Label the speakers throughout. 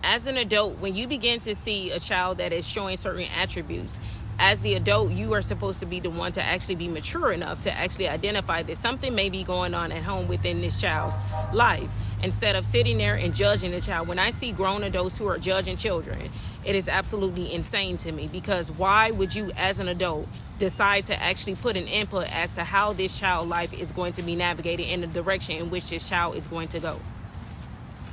Speaker 1: As an adult, when you begin to see a child that is showing certain attributes, as the adult, you are supposed to be the one to actually be mature enough to actually identify that something may be going on at home within this child's life, instead of sitting there and judging the child. When I see grown adults who are judging children, it is absolutely insane to me, because why would you as an adult decide to actually put an input as to how this child's life is going to be navigated in the direction in which this child is going to go?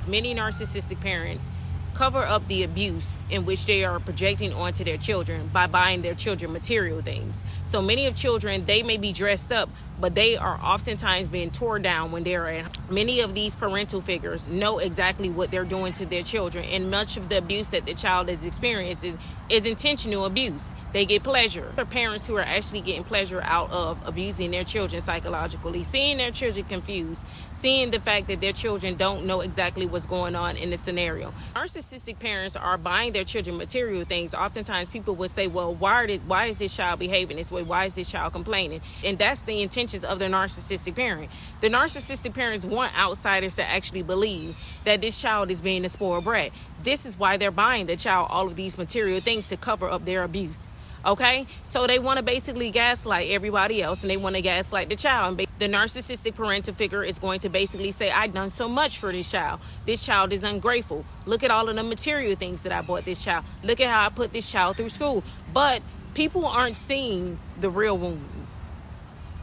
Speaker 1: Many narcissistic parents cover up the abuse in which they are projecting onto their children by buying their children material things. So many of children, they may be dressed up, but they are oftentimes being torn down when they're at home. Many of these parental figures know exactly what they're doing to their children, and much of the abuse that the child is experiencing is intentional abuse. They get pleasure. There are parents who are actually getting pleasure out of abusing their children psychologically, seeing their children confused, seeing the fact that their children don't know exactly what's going on in the scenario. Narcissistic parents are buying their children material things. Oftentimes people would say, well, why is this child behaving this way? Why is this child complaining? And that's the intentions of the narcissistic parent. The narcissistic parents want outsiders to actually believe that this child is being a spoiled brat. This is why they're buying the child all of these material things, to cover up their abuse. Okay, so they want to basically gaslight everybody else, and they want to gaslight the child. And the narcissistic parental figure is going to basically say, I've done so much for this child. This child is ungrateful. Look at all of the material things that I bought this child. Look at how I put this child through school. But people aren't seeing the real wounds.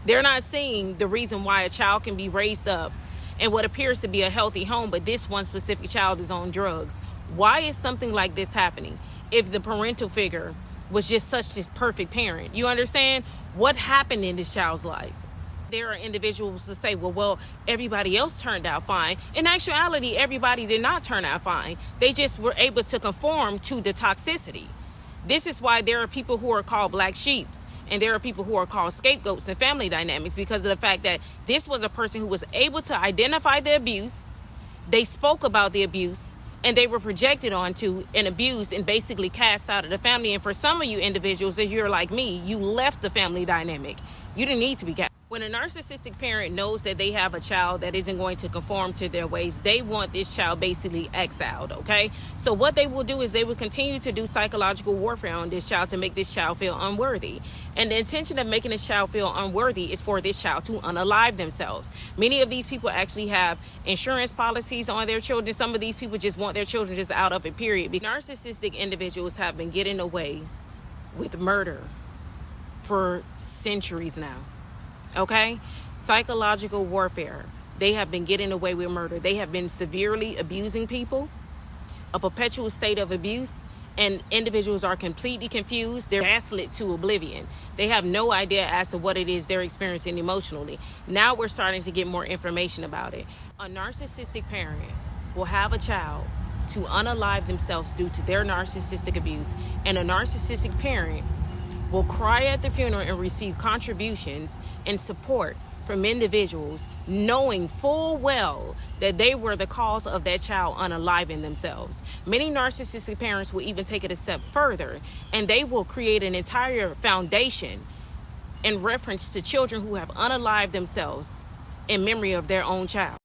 Speaker 1: They're not seeing the reason why a child can be raised up in what appears to be a healthy home, but this one specific child is on drugs. Why is something like this happening if the parental figure was just such this perfect parent? You understand what happened in this child's life? There are individuals to say, well, everybody else turned out fine. In actuality, everybody did not turn out fine. They just were able to conform to the toxicity. This is why there are people who are called black sheeps, and there are people who are called scapegoats in family dynamics, because of the fact that this was a person who was able to identify the abuse. They spoke about the abuse, and they were projected onto and abused and basically cast out of the family. And for some of you individuals, if you're like me, you left the family dynamic. You didn't need to be cast. When a narcissistic parent knows that they have a child that isn't going to conform to their ways, they want this child basically exiled, okay? So what they will do is they will continue to do psychological warfare on this child to make this child feel unworthy. And the intention of making this child feel unworthy is for this child to unalive themselves. Many of these people actually have insurance policies on their children. Some of these people just want their children just out of it, period. Narcissistic individuals have been getting away with murder for centuries now. Okay? Psychological warfare. They have been getting away with murder. They have been severely abusing people, a perpetual state of abuse, and individuals are completely confused. They're gaslit to oblivion. They have no idea as to what it is they're experiencing emotionally. Now we're starting to get more information about it. A narcissistic parent will have a child to unalive themselves due to their narcissistic abuse, and a narcissistic parent will cry at the funeral and receive contributions and support from individuals knowing full well that they were the cause of that child unaliving themselves. Many narcissistic parents will even take it a step further, and they will create an entire foundation in reference to children who have unalived themselves in memory of their own child.